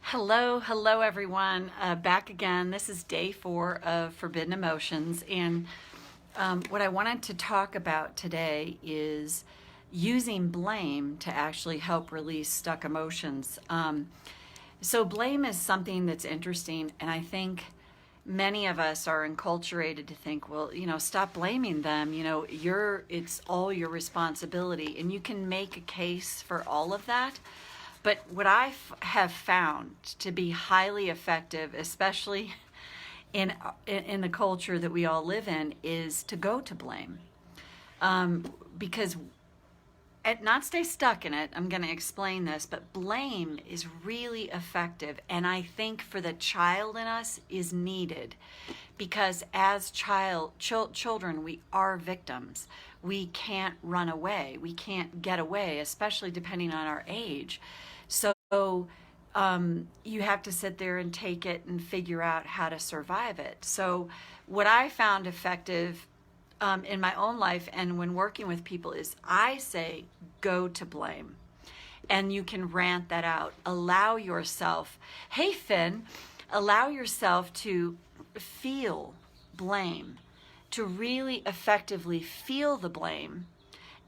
Hello everyone. Back again. This is day 4 of Forbidden Emotions, and what I wanted to talk about today is using blame to actually help release stuck emotions. So blame is something that's interesting, and I think many of us are enculturated to think, well, stop blaming them. It's all your responsibility, and you can make a case for all of that. But what have found to be highly effective, especially in the culture that we all live in, is to go to blame. Because not stay stuck in it. I'm going to explain this, but blame is really effective, and I think for the child in us is needed, because as children, we are victims. We can't run away. We can't get away, especially depending on our age. So you have to sit there and take it and figure out how to survive it. So what I found effective in my own life and when working with people is I say, go to blame. And you can rant that out. Allow yourself, hey Finn, allow yourself to feel blame, to really effectively feel the blame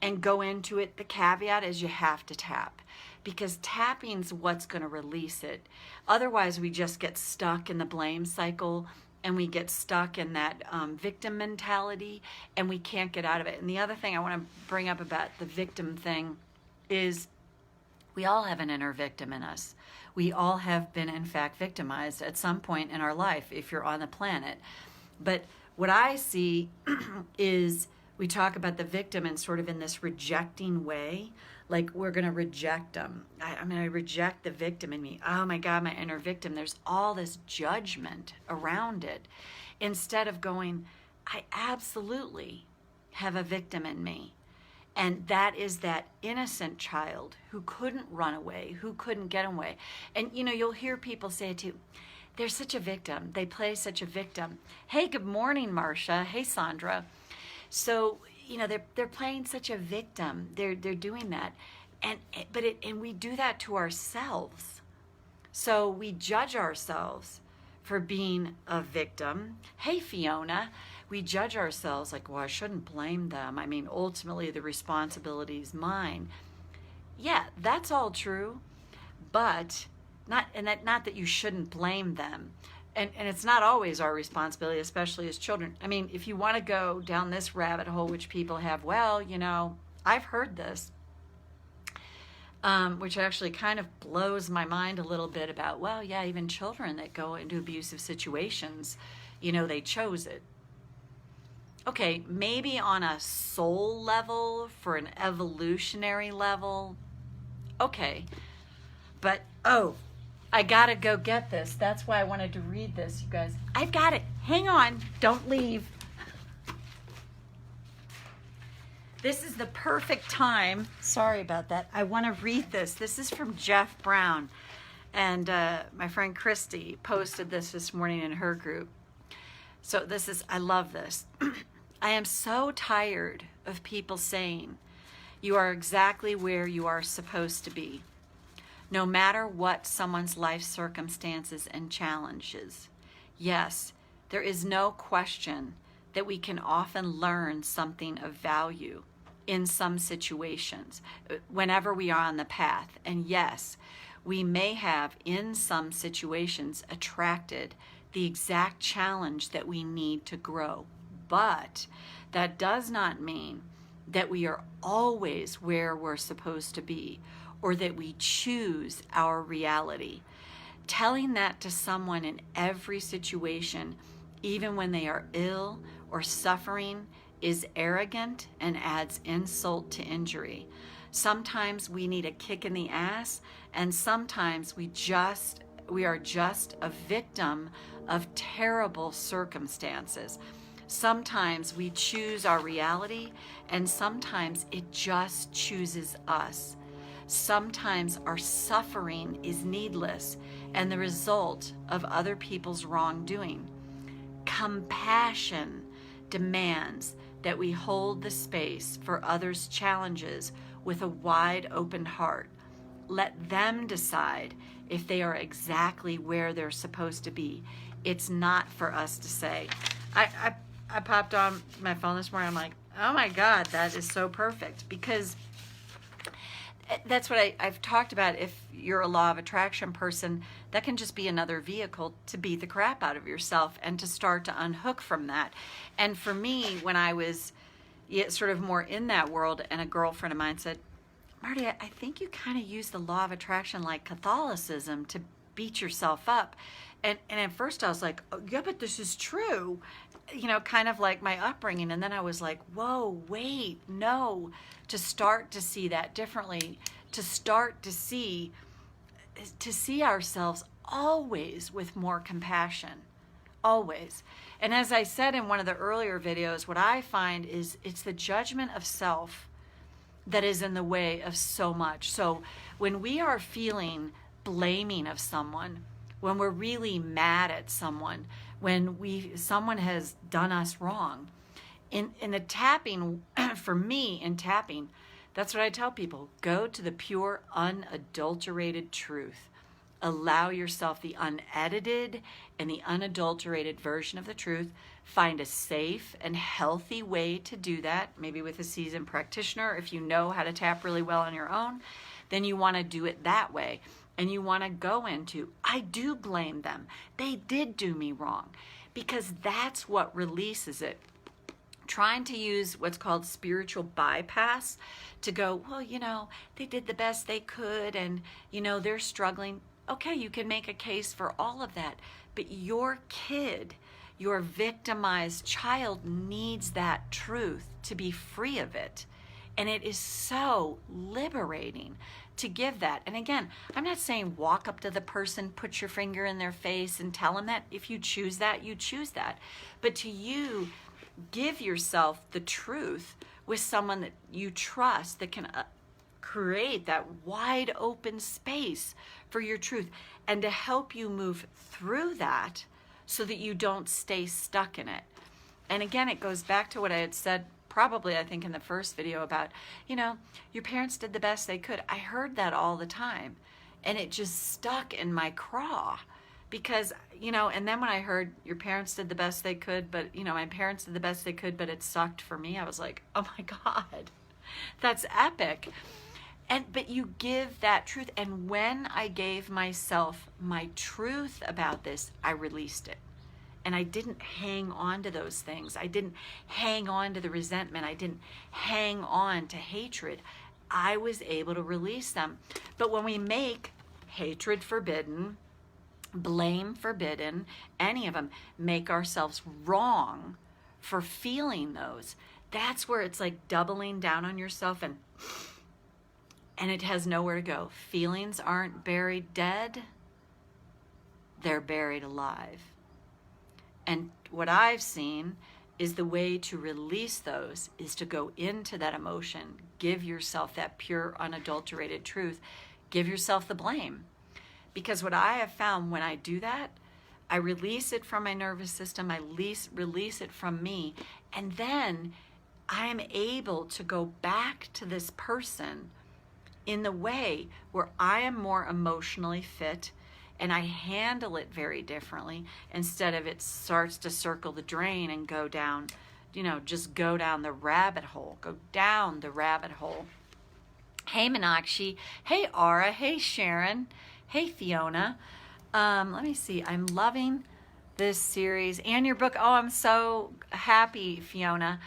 and go into it. The caveat is you have to tap, because tapping's what's going to release it. Otherwise, we just get stuck in the blame cycle, and we get stuck in that victim mentality, and we can't get out of it. And the other thing I want to bring up about the victim thing is we all have an inner victim in us. We all have been, in fact, victimized at some point in our life if you're on the planet. But what I see is we talk about the victim in sort of in this rejecting way, like we're going to reject them. I reject the victim in me. Oh my God, my inner victim. There's all this judgment around it. Instead of going, I absolutely have a victim in me. And that is that innocent child who couldn't run away, who couldn't get away. And you'll hear people say it too. They're such a victim. They play such a victim. Hey, good morning, Marcia. Hey, Sandra. So, they're playing such a victim. They're doing that. And we do that to ourselves. So we judge ourselves for being a victim. Hey, Fiona, we judge ourselves like, well, I shouldn't blame them. Ultimately the responsibility is mine. Yeah, that's all true, but not that you shouldn't blame them. And it's not always our responsibility, especially as children. If you want to go down this rabbit hole, which people have, I've heard this, which actually kind of blows my mind a little bit about, even children that go into abusive situations, they chose it. Okay, maybe on a soul level, for an evolutionary level, okay. But, I gotta go get this. That's why I wanted to read this, you guys. I've got it. Hang on. Don't leave. This is the perfect time. Sorry about that. I want to read this. This is from Jeff Brown. And my friend Christy posted this morning in her group. So I love this. I am so tired of people saying, you are exactly where you are supposed to be, no matter what someone's life circumstances and challenges. Yes, there is no question that we can often learn something of value in some situations whenever we are on the path. And yes, we may have in some situations attracted the exact challenge that we need to grow. But that does not mean that we are always where we're supposed to be, or that we choose our reality. Telling that to someone in every situation, even when they are ill or suffering, is arrogant and adds insult to injury. Sometimes we need a kick in the ass, and sometimes we are just a victim of terrible circumstances. Sometimes we choose our reality, and sometimes it just chooses us. Sometimes our suffering is needless and the result of other people's wrongdoing. Compassion demands that we hold the space for others' challenges with a wide open heart. let them decide if they are exactly where they're supposed to be. It's not for us to say. I popped on my phone this morning. I'm like, oh my God, that is so perfect. Because that's what I've talked about. If you're a law of attraction person, that can just be another vehicle to beat the crap out of yourself and to start to unhook from that. And for me, when I was sort of more in that world, and a girlfriend of mine said, Marti, I think you kind of use the law of attraction like Catholicism to beat yourself up. And at first I was like, oh, yeah, but this is true. Kind of like my upbringing. And then I was like, whoa, wait, no. To start to see that differently, to start to see ourselves always with more compassion, always. And as I said in one of the earlier videos, what I find is it's the judgment of self that is in the way of so much. So when we are feeling blaming of someone, when we're really mad at someone, when someone has done us wrong, in the tapping, for me in tapping, that's what I tell people. Go to the pure, unadulterated truth. Allow yourself the unedited and the unadulterated version of the truth. Find a safe and healthy way to do that, maybe with a seasoned practitioner. If you know how to tap really well on your own, then you want to do it that way. And you want to go into, I do blame them. They did do me wrong. Because that's what releases it. Trying to use what's called spiritual bypass to go, well, they did the best they could and, they're struggling. Okay, you can make a case for all of that. But your kid, your victimized child needs that truth to be free of it. And it is so liberating to give that. And again, I'm not saying walk up to the person, put your finger in their face and tell them that. If you choose that, you choose that. But to you, give yourself the truth with someone that you trust that can create that wide open space for your truth and to help you move through that so that you don't stay stuck in it. And again, it goes back to what I had said probably, I think, in the first video about, your parents did the best they could. I heard that all the time and it just stuck in my craw. Because, and then when I heard your parents did the best they could, but, my parents did the best they could, but it sucked for me, I was like, oh my God, that's epic. But you give that truth. And when I gave myself my truth about this, I released it. And I didn't hang on to those things. I didn't hang on to the resentment. I didn't hang on to hatred. I was able to release them. But when we make hatred forbidden, blame forbidden, any of them, make ourselves wrong for feeling those, that's where it's like doubling down on yourself and it has nowhere to go. Feelings aren't buried dead, they're buried alive. And what I've seen is the way to release those is to go into that emotion, give yourself that pure, unadulterated truth, give yourself the blame. Because what I have found when I do that, I release it from my nervous system, I release it from me, and then I am able to go back to this person in the way where I am more emotionally fit and I handle it very differently instead of it starts to circle the drain and go down, just go down the rabbit hole, go down the rabbit hole. Hey Meenakshi, hey Aura, hey Sharon, hey Fiona. Let me see, I'm loving this series and your book. Oh, I'm so happy, Fiona.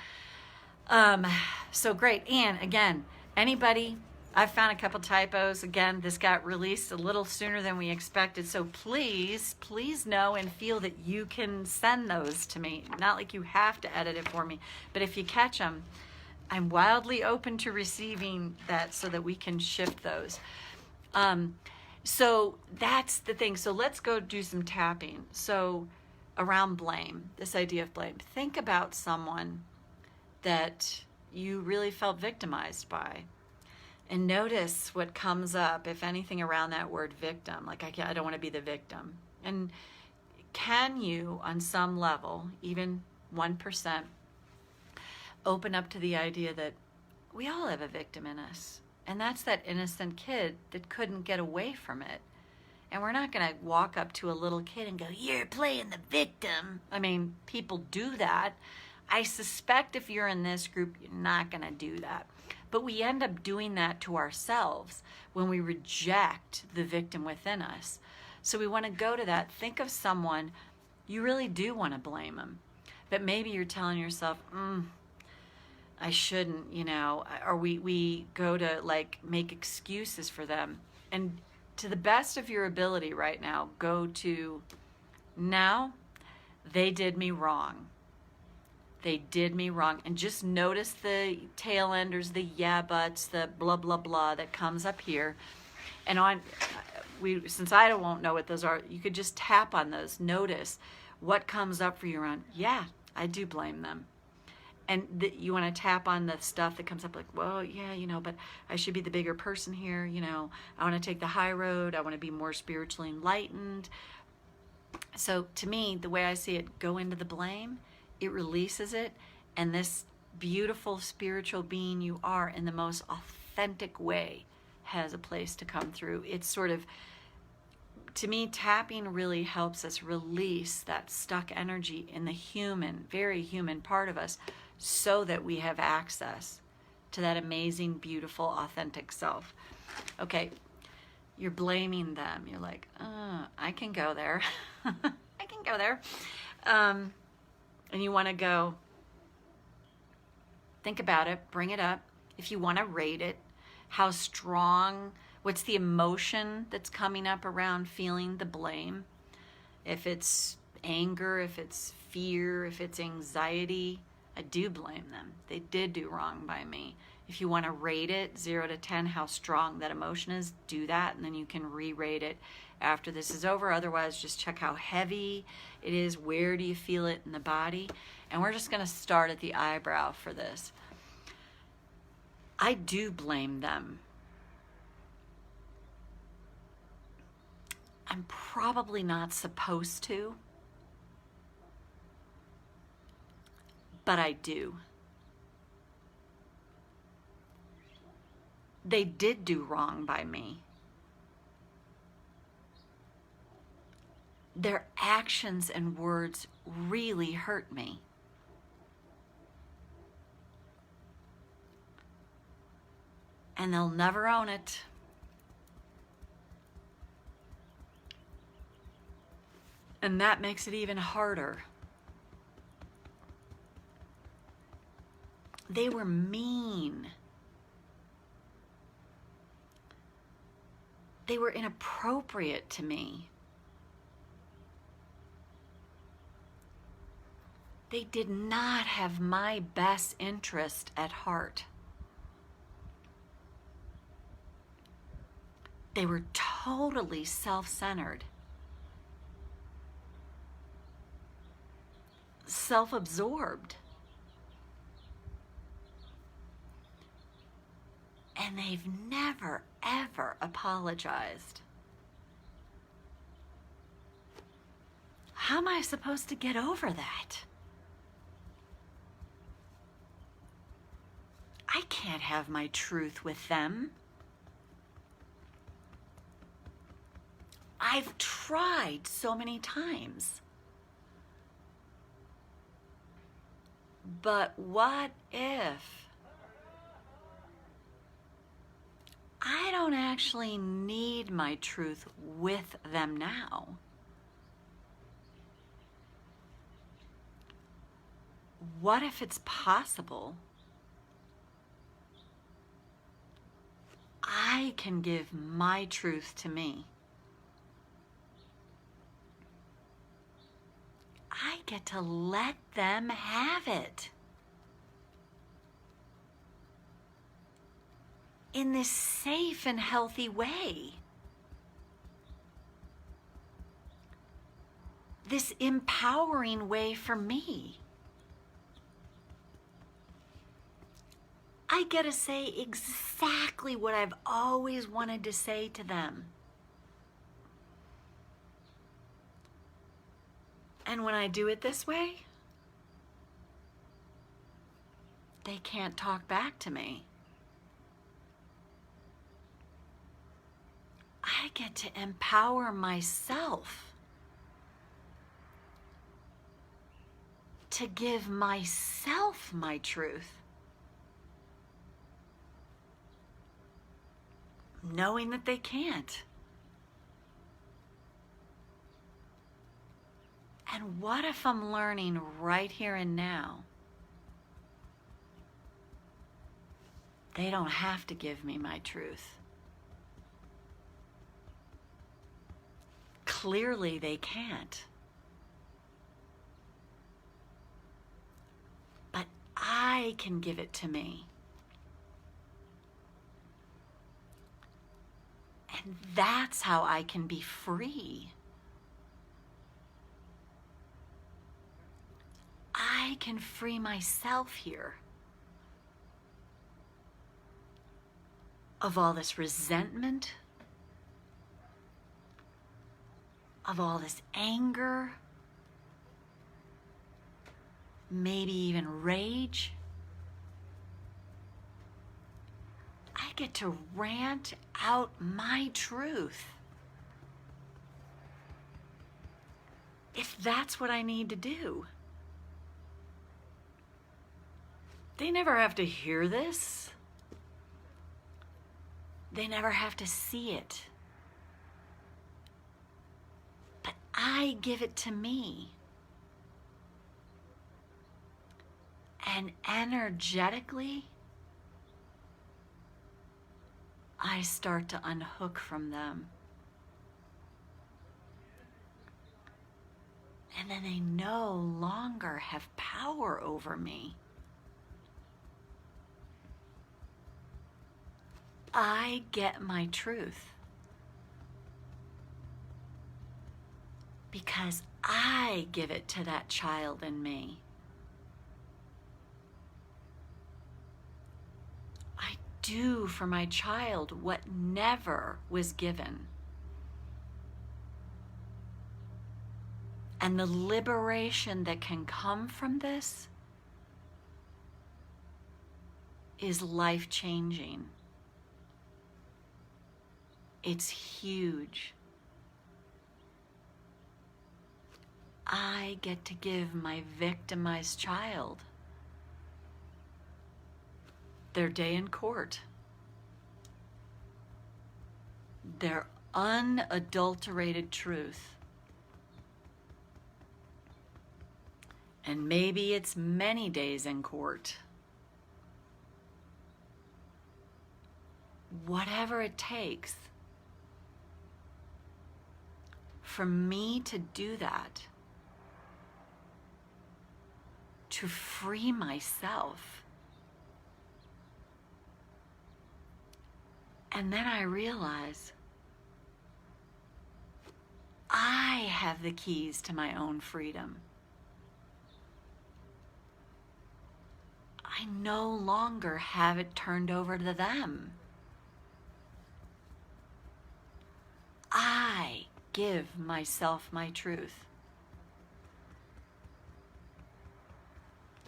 So great. And again, anybody, I've found a couple typos. Again, this got released a little sooner than we expected. So please know and feel that you can send those to me. Not like you have to edit it for me, but if you catch them, I'm wildly open to receiving that so that we can shift those. So that's the thing. So let's go do some tapping. So around blame, this idea of blame. Think about someone that you really felt victimized by. And notice what comes up, if anything, around that word victim. Like, I don't want to be the victim. And can you, on some level, even 1%, open up to the idea that we all have a victim in us. And that's that innocent kid that couldn't get away from it. And we're not going to walk up to a little kid and go, "You're playing the victim." I mean, people do that. I suspect if you're in this group, you're not going to do that. But we end up doing that to ourselves when we reject the victim within us. So we want to go to that. Think of someone you really do want to blame them. But maybe you're telling yourself, I shouldn't, or we go to like make excuses for them. And to the best of your ability right now, go to, now they did me wrong. They did me wrong. And just notice the tail enders, the yeah buts, the blah, blah, blah that comes up here. And since I won't know what those are, you could just tap on those. Notice what comes up for you around, yeah, I do blame them. And you want to tap on the stuff that comes up like, well, yeah, but I should be the bigger person here. I want to take the high road. I want to be more spiritually enlightened. So to me, the way I see it, go into the blame, it releases it. And this beautiful spiritual being you are in the most authentic way has a place to come through. It's sort of, to me, tapping really helps us release that stuck energy in the human, very human part of us, so that we have access to that amazing, beautiful, authentic self. Okay, you're blaming them. You're like, I can go there. I can go there. And you want to go, think about it, bring it up. If you want to rate it, how strong, what's the emotion that's coming up around feeling the blame? If it's anger, if it's fear, if it's anxiety, I do blame them. They did do wrong by me. If you want to rate it 0 to 10, how strong that emotion is, do that, and then you can re-rate it after this is over. Otherwise, just check how heavy it is. Where do you feel it in the body? And we're just going to start at the eyebrow for this. I do blame them. I'm probably not supposed to, but I do. They did do wrong by me. Their actions and words really hurt me. And they'll never own it. And that makes it even harder. They were mean. They were inappropriate to me. They did not have my best interest at heart. They were totally self-centered, self-absorbed. And they've never, ever apologized. How am I supposed to get over that? I can't have my truth with them. I've tried so many times. But what if I don't actually need my truth with them now? What if it's possible I can give my truth to me? I get to let them have it in this safe and healthy way. This empowering way for me. I get to say exactly what I've always wanted to say to them. And when I do it this way, they can't talk back to me. get to empower myself to give myself my truth, knowing that they can't. And what if I'm learning right here and now? They don't have to give me my truth. Clearly they can't. But I can give it to me. And that's how I can be free. I can free myself here of all this resentment, of all this anger, maybe even rage. I get to rant out my truth. If that's what I need to do. They never have to hear this. They never have to see it. But I give it to me. And energetically, I start to unhook from them. And then they no longer have power over me. I get my truth because I give it to that child in me. I do for my child what never was given. And the liberation that can come from this is life-changing. It's huge. I get to give my victimized child their day in court, their unadulterated truth. And maybe it's many days in court. Whatever it takes for me to do that, to free myself. And then I realize I have the keys to my own freedom. I no longer have it turned over to them. I give myself my truth.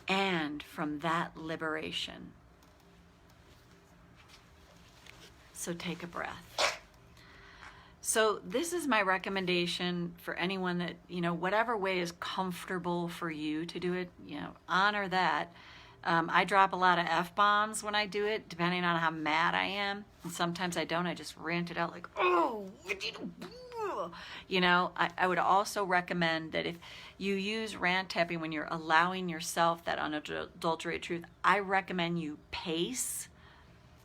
And from that liberation. So take a breath. So this is my recommendation for anyone that, whatever way is comfortable for you to do it, honor that. I drop a lot of F-bombs when I do it, depending on how mad I am. And sometimes I don't. I just rant it out like, oh, I would also recommend that if you use rant tapping when you're allowing yourself that unadulterated truth, I recommend you pace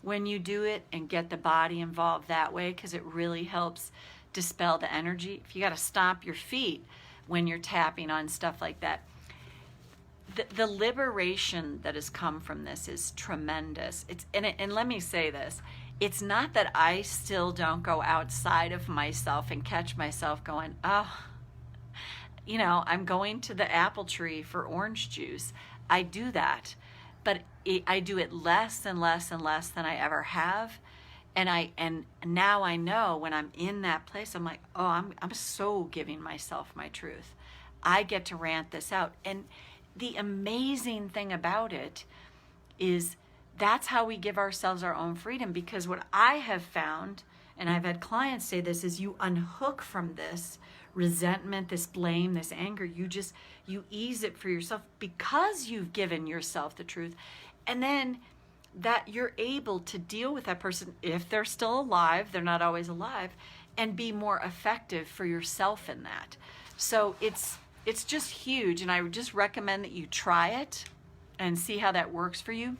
when you do it and get the body involved that way, because it really helps dispel the energy. If you got to stomp your feet when you're tapping on stuff like that, the liberation that has come from this is tremendous. And let me say this. It's not that I still don't go outside of myself and catch myself going, I'm going to the apple tree for orange juice. I do that, but I do it less and less and less than I ever have. And now I know when I'm in that place, I'm like, I'm so giving myself my truth. I get to rant this out. And the amazing thing about it is that's how we give ourselves our own freedom, because what I have found, and I've had clients say this, is you unhook from this resentment, this blame, this anger. You ease it for yourself because you've given yourself the truth. And then that you're able to deal with that person if they're still alive, they're not always alive, and be more effective for yourself in that. So it's just huge, and I would just recommend that you try it and see how that works for you.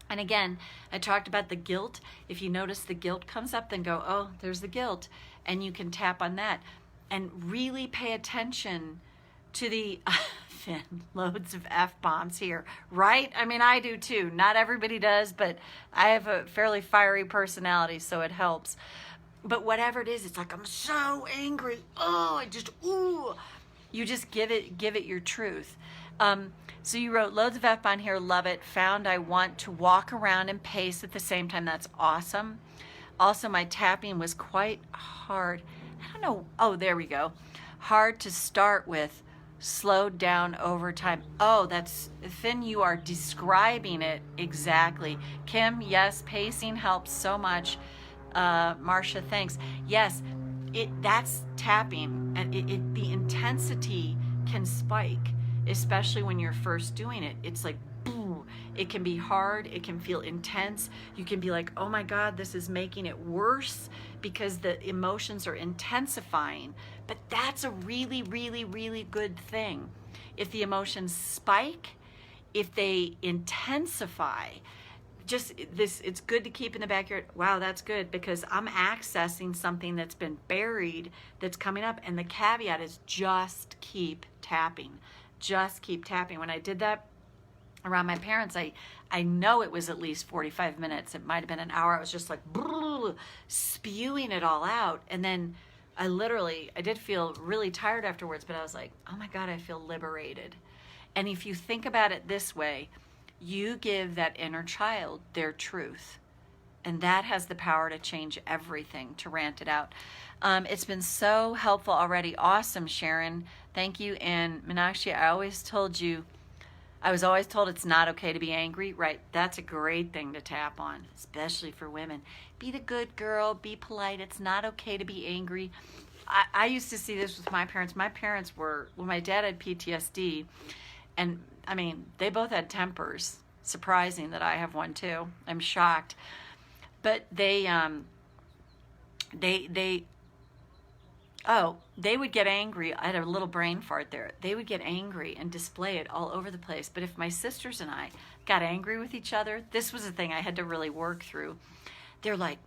And again, I talked about the guilt. If you notice the guilt comes up, then go, oh, there's the guilt, and you can tap on that and really pay attention to the Finn, loads of F-bombs here, right? I mean, I do too. Not everybody does, but I have a fairly fiery personality, so it helps. But whatever it is, it's like, I'm so angry. Oh, you just give it your truth. So you wrote loads of F-bomb here, love it. Found I want to walk around and pace at the same time. That's awesome. Also, my tapping was quite hard. I don't know. Oh, there we go. Hard to start with, slowed down over time. Oh, that's, Finn, you are describing it exactly. Kim, yes, pacing helps so much. Marcia, thanks. Yes, that's tapping, and the intensity can spike, especially when you're first doing it. It's like, boom. It can be hard. It can feel intense. You can be like, oh my God, this is making it worse because the emotions are intensifying. But that's a really, really, really good thing. If the emotions spike, if they intensify, it's good to keep in the backyard. Wow, that's good, because I'm accessing something that's been buried that's coming up. And the caveat is just keep tapping. Just keep tapping. When I did that around my parents, I know it was at least 45 minutes. It might have been an hour. I was just like spewing it all out. And then I did feel really tired afterwards, but I was like, oh my God, I feel liberated. And if you think about it this way, you give that inner child their truth. And that has the power to change everything, to rant it out. It's been so helpful already. Awesome, Sharon. Thank you. And Meenakshi, I was always told it's not okay to be angry. Right. That's a great thing to tap on, especially for women. Be the good girl. Be polite. It's not okay to be angry. I used to see this with my parents. My dad had PTSD, and I mean, they both had tempers. Surprising that I have one too. I'm shocked. But they would get angry. I had a little brain fart there. They would get angry and display it all over the place. But if my sisters and I got angry with each other, this was a thing I had to really work through. They're like,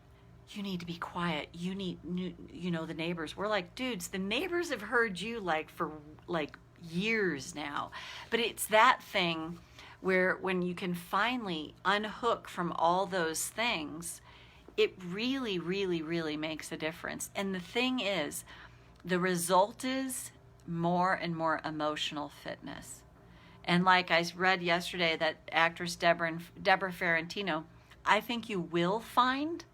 you need to be quiet. You need, the neighbors. We're like, dudes, the neighbors have heard you for years now. But it's that thing where when you can finally unhook from all those things, it really, really, really makes a difference. And the thing is, the result is more and more emotional fitness. And like I read yesterday, that actress Deborah Ferrantino, I think you will find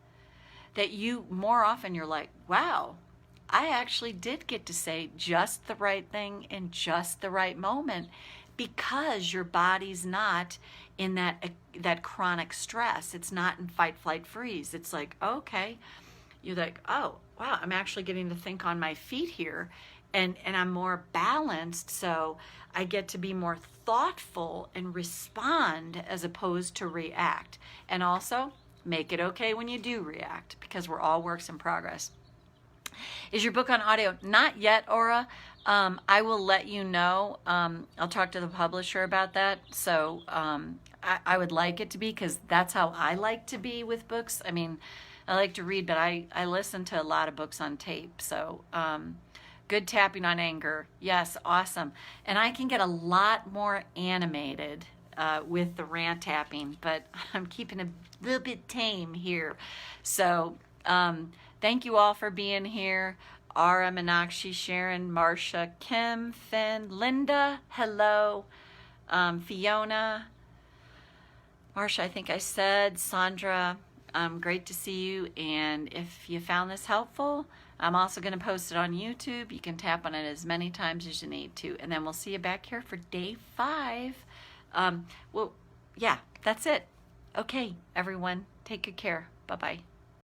that you more often you're like, wow, I actually did get to say just the right thing in just the right moment, because your body's not in that chronic stress. It's not in fight, flight, freeze. It's like, okay, you're like, oh, wow, I'm actually getting to think on my feet here, and I'm more balanced, so I get to be more thoughtful and respond as opposed to react. And also, make it okay when you do react, because we're all works in progress. Is your book on audio? Not yet, Aura. I will let you know. I'll talk to the publisher about that. So I would like it to be, because that's how I like to be with books. I mean, I like to read, but I listen to a lot of books on tape. So good tapping on anger. Yes, awesome. And I can get a lot more animated with the rant tapping, but I'm keeping a little bit tame here. So thank you all for being here. Ara, Meenakshi, Sharon, Marcia, Kim, Finn, Linda, hello, Fiona, Marcia, I think I said, Sandra, great to see you. And if you found this helpful, I'm also going to post it on YouTube. You can tap on it as many times as you need to. And then we'll see you back here for day 5. Well, yeah, that's it. Okay, everyone, take good care. Bye-bye.